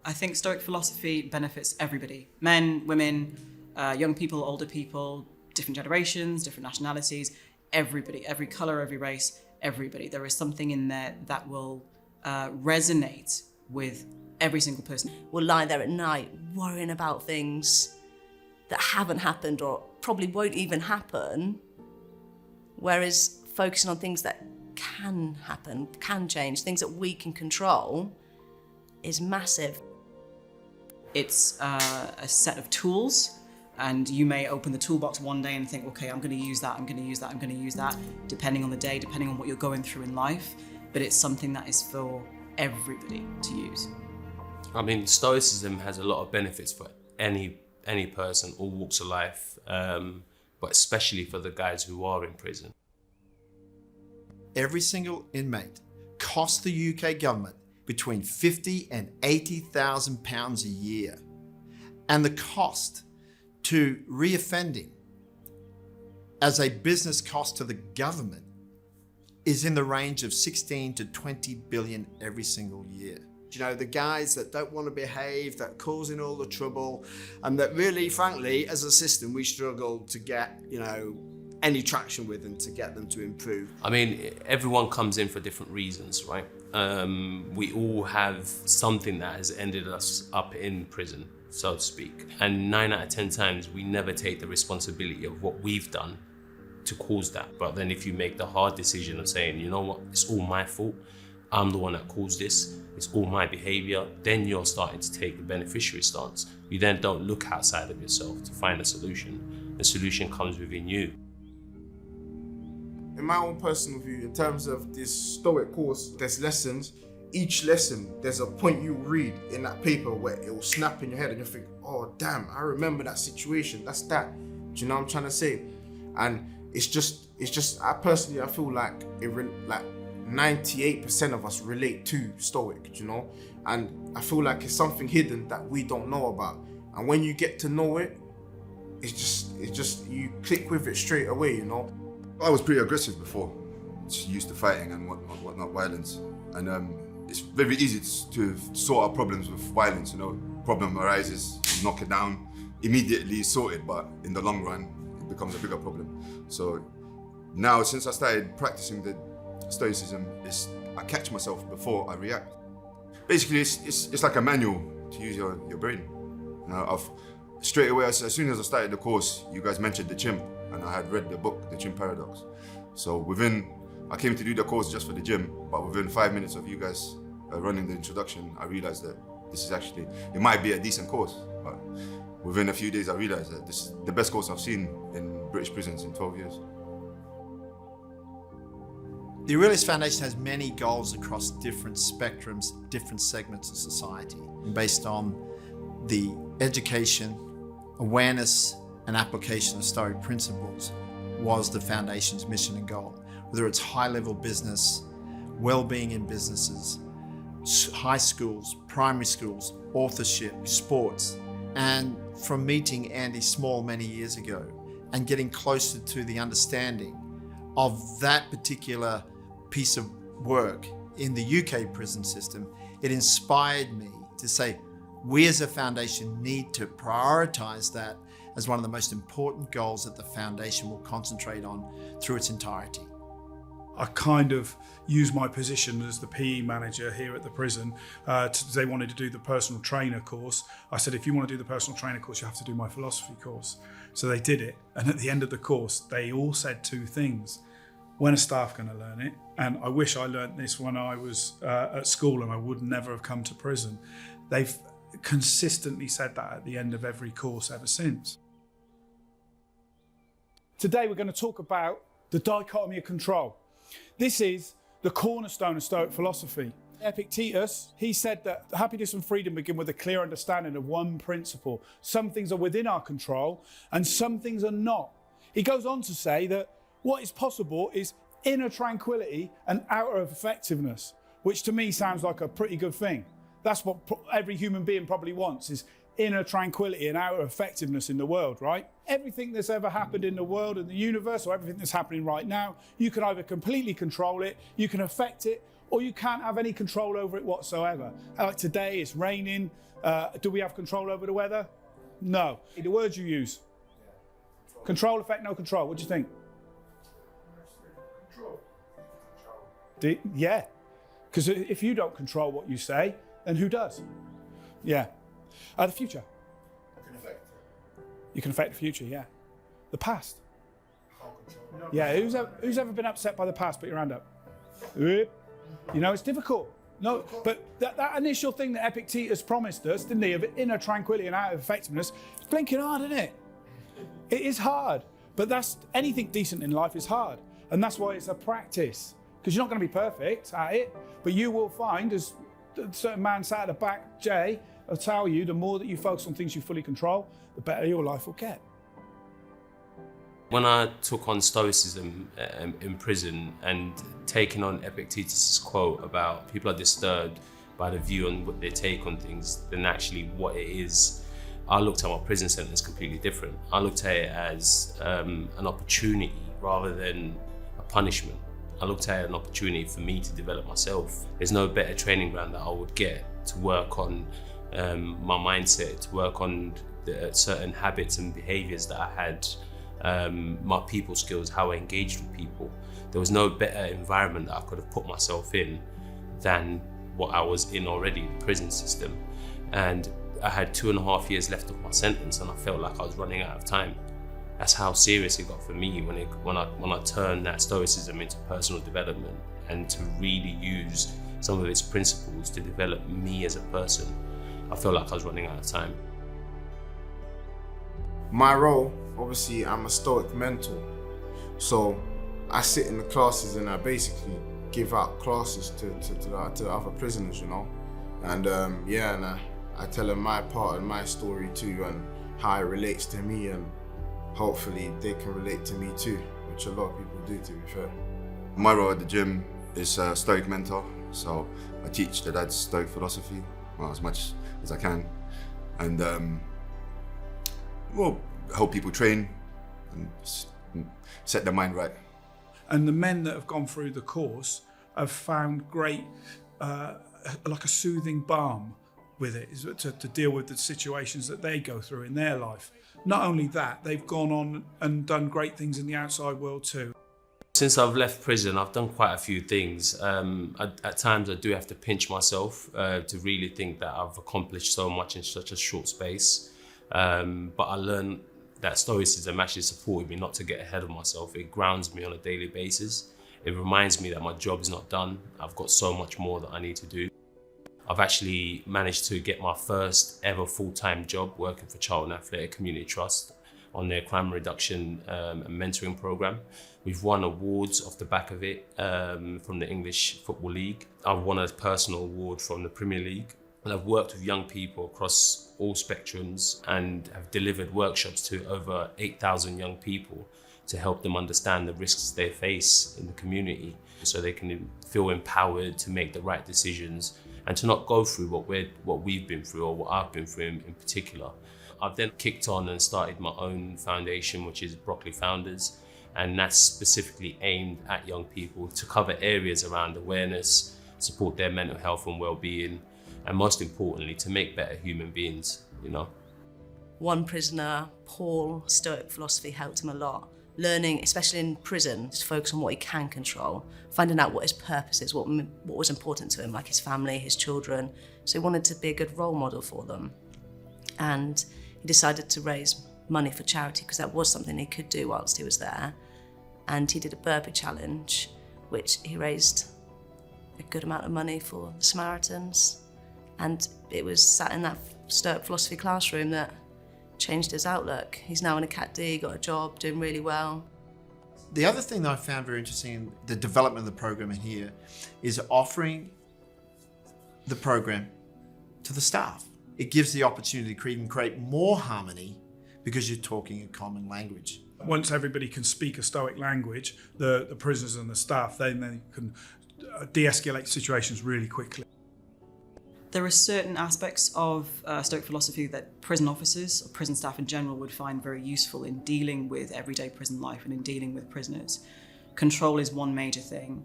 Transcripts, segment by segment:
I think Stoic philosophy benefits everybody. Men, women, young people, older people, different generations, different nationalities, everybody, every color, every race, everybody. There is something in there that will resonate with every single person. We'll lie there at night worrying about things that haven't happened or probably won't even happen, whereas focusing on things that can happen, can change, things that we can control is massive. It's a set of tools, and you may open the toolbox one day and think, okay, I'm going to use that, I'm going to use that, I'm going to use that, depending on the day, depending on what you're going through in life. But it's something that is for everybody to use. I mean, Stoicism has a lot of benefits for any person, all walks of life, but especially for the guys who are in prison. Every single inmate costs the UK government between £50,000 and £80,000 a year. And the cost to reoffending as a business cost to the government is in the range of 16 to 20 billion every single year. You know, the guys that don't want to behave, that are causing all the trouble, and that really, frankly, as a system, we struggle to get, any traction with and to get them to improve. I mean, everyone comes in for different reasons, right? We all have something that has ended us up in prison, so to speak. And 9 out of 10 times, we never take the responsibility of what we've done to cause that. But then if you make the hard decision of saying, you know what, it's all my fault, I'm the one that caused this, it's all my behavior, then you're starting to take the beneficiary stance. You then don't look outside of yourself to find a solution. The solution comes within you. In my own personal view, in terms of this Stoic course, there's lessons. Each lesson, there's a point you read in that paper where it will snap in your head and you think, oh damn, I remember that situation, that's that. Do you know what I'm trying to say? And it's just, I personally feel like 98% of us relate to Stoic, and I feel like it's something hidden that we don't know about. And when you get to know it, it's just you click with it straight away, I was pretty aggressive before, just used to fighting and whatnot, violence. And it's very easy to sort out problems with violence, Problem arises, you knock it down, immediately sorted, but in the long run, it becomes a bigger problem. So now, since I started practicing the Stoicism, I catch myself before I react. Basically, it's like a manual to use your brain. Straight away, as soon as I started the course, you guys mentioned the chimp, and I had read the book, The Chimp Paradox. So I came to do the course just for the gym, but within 5 minutes of you guys running the introduction, I realized that this is actually, it might be a decent course, but within a few days I realized that this is the best course I've seen in British prisons in 12 years. The Aurelius Foundation has many goals across different spectrums, different segments of society, based on the education, awareness, and application of Stoic principles was the Foundation's mission and goal. Whether it's high-level business, well-being in businesses, high schools, primary schools, authorship, sports. And from meeting Andy Small many years ago and getting closer to the understanding of that particular piece of work in the UK prison system, it inspired me to say, we as a foundation need to prioritize that as one of the most important goals that the foundation will concentrate on through its entirety. I kind of used my position as the PE manager here at the prison. They wanted to do the personal trainer course. I said, if you want to do the personal trainer course, you have to do my philosophy course. So they did it. And at the end of the course, they all said two things. When are staff going to learn it? And I wish I learned this when I was at school and I would never have come to prison. They've consistently said that at the end of every course ever since. Today we're going to talk about the dichotomy of control. This is the cornerstone of Stoic philosophy. Epictetus, he said that happiness and freedom begin with a clear understanding of one principle. Some things are within our control and some things are not. He goes on to say that what is possible is inner tranquility and outer effectiveness, which to me sounds like a pretty good thing. That's what every human being probably wants, is inner tranquility and outer effectiveness in the world, right? Everything that's ever happened in the world and the universe, or everything that's happening right now, you can either completely control it, you can affect it, or you can't have any control over it whatsoever. Like today, it's raining. Do we have control over the weather? No. The words you use. Control, effect, no control. What do you think? Yeah. Because if you don't control what you say, then who does? Yeah. The future. You can affect the future, yeah. The past. Yeah, who's ever been upset by the past? Put your hand up. You know, it's difficult. No, but that initial thing that Epictetus promised us, didn't he, of inner tranquility and outer effectiveness, it's blinking hard, isn't it? It is hard, but that's anything decent in life is hard, and that's why it's a practice. Because you're not going to be perfect at it, but you will find, as a certain man sat at the back, Jay, I'll tell you, the more that you focus on things you fully control, the better your life will get. When I took on Stoicism in prison and taking on Epictetus' quote about people are disturbed by the view on what they take on things than actually what it is, I looked at my prison sentence completely different. I looked at it as an opportunity rather than a punishment. I looked at it as an opportunity for me to develop myself. There's no better training ground that I would get to work on my mindset, to work on the certain habits and behaviors that I had, my people skills, how I engaged with people. There was no better environment that I could have put myself in than what I was in already, the prison system. And I had 2.5 years left of my sentence and I felt like I was running out of time. That's how serious it got for me when I turned that Stoicism into personal development and to really use some of its principles to develop me as a person. I felt like I was running out of time. My role, obviously, I'm a Stoic mentor. So I sit in the classes and I basically give out classes to the other prisoners, you know. And I tell them my part and my story too and how it relates to me, and hopefully they can relate to me too, which a lot of people do, to be fair. My role at the gym is a Stoic mentor, so I teach the dad's Stoic philosophy, well, as much as I can, and help people train and set their mind right. And the men that have gone through the course have found great, like a soothing balm with it, is to deal with the situations that they go through in their life. Not only that, they've gone on and done great things in the outside world too. Since I've left prison, I've done quite a few things. At times I do have to pinch myself to really think that I've accomplished so much in such a short space. But I learned that Stoicism actually supported me not to get ahead of myself. It grounds me on a daily basis. It reminds me that my job is not done. I've got so much more that I need to do. I've actually managed to get my first ever full-time job working for Charlton Athletic Community Trust on their crime reduction and mentoring program. We've won awards off the back of it from the English Football League. I've won a personal award from the Premier League. And I've worked with young people across all spectrums and have delivered workshops to over 8,000 young people to help them understand the risks they face in the community so they can feel empowered to make the right decisions and to not go through what we've been through or what I've been through in particular. I've then kicked on and started my own foundation, which is Broccoli Founders, and that's specifically aimed at young people to cover areas around awareness, support their mental health and well-being, and most importantly, to make better human beings, you know. One prisoner, Paul, Stoic philosophy helped him a lot. Learning, especially in prison, to focus on what he can control, finding out what his purpose is, what was important to him, like his family, his children. So he wanted to be a good role model for them. And he decided to raise money for charity because that was something he could do whilst he was there. And he did a burpee challenge, which he raised a good amount of money for the Samaritans. And it was sat in that Stoic philosophy classroom that changed his outlook. He's now in a Cat D, got a job, doing really well. The other thing that I found very interesting in the development of the program in here is offering the program to the staff. It gives the opportunity to create more harmony because you're talking a common language. Once everybody can speak a Stoic language, the prisoners and the staff, then they can de-escalate situations really quickly. There are certain aspects of Stoic philosophy that prison officers or prison staff in general would find very useful in dealing with everyday prison life and in dealing with prisoners. Control is one major thing.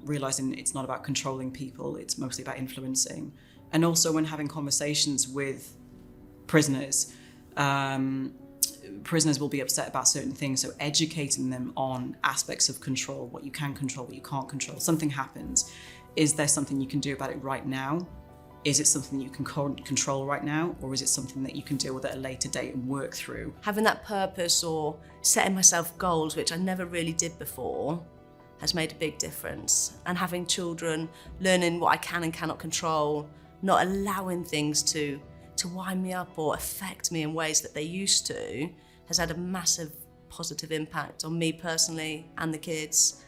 realizing it's not about controlling people, it's mostly about influencing. And also when having conversations with prisoners, prisoners will be upset about certain things, so educating them on aspects of control, what you can control, what you can't control. Something happens. Is there something you can do about it right now? Is it something you can control right now? Or is it something that you can deal with at a later date and work through? Having that purpose or setting myself goals, which I never really did before, has made a big difference. And having children, learning what I can and cannot control, not allowing things to wind me up or affect me in ways that they used to, has had a massive positive impact on me personally and the kids.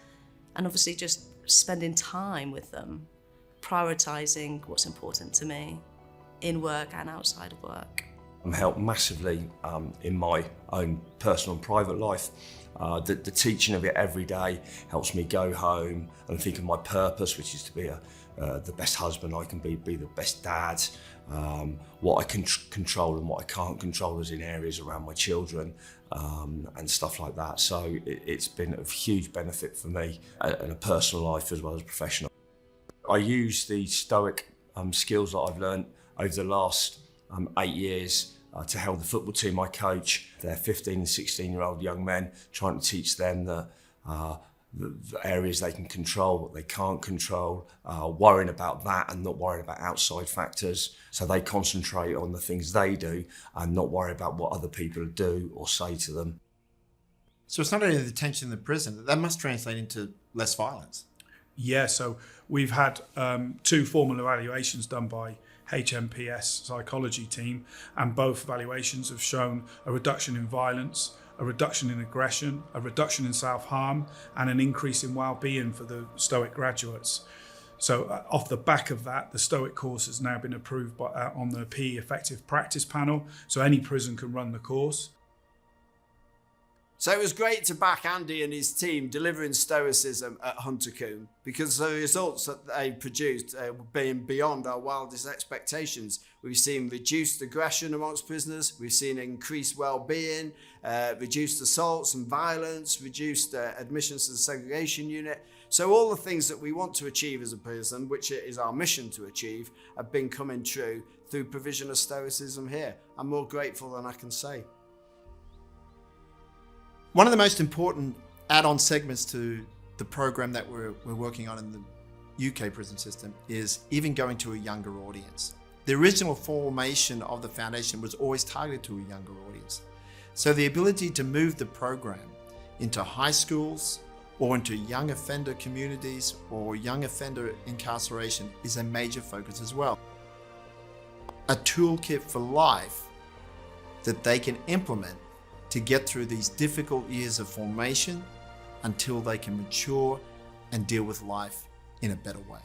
And obviously just spending time with them, prioritising what's important to me in work and outside of work. I'm helped massively in my own personal and private life. The teaching of it every day helps me go home and think of my purpose, which is to be the best husband I can be the best dad, what I can control and what I can't control is in areas around my children and stuff like that. So it's been of huge benefit for me in a personal life as well as professional. I use the Stoic skills that I've learned over the last 8 years to help the football team I coach. They're 15 and 16-year-old young men, trying to teach them the areas they can control, what they can't control, worrying about that and not worrying about outside factors. So they concentrate on the things they do and not worry about what other people do or say to them. So it's not only the tension in the prison, that must translate into less violence. Yeah, so we've had 2 formal evaluations done by HMPS psychology team, and both evaluations have shown a reduction in violence, a reduction in aggression, a reduction in self-harm, and an increase in well-being for the Stoic graduates. So off the back of that, the Stoic course has now been approved on the PE Effective Practice panel, so any prison can run the course. So it was great to back Andy and his team delivering Stoicism at Huntercombe, because the results that they produced have been beyond our wildest expectations. We've seen reduced aggression amongst prisoners, we've seen increased well-being, reduced assaults and violence, reduced admissions to the segregation unit. So all the things that we want to achieve as a prison, which it is our mission to achieve, have been coming true through provision of Stoicism here. I'm more grateful than I can say. One of the most important add-on segments to the program that we're working on in the UK prison system is even going to a younger audience. The original formation of the foundation was always targeted to a younger audience. So the ability to move the program into high schools or into young offender communities or young offender incarceration is a major focus as well. A toolkit for life that they can implement to get through these difficult years of formation until they can mature and deal with life in a better way.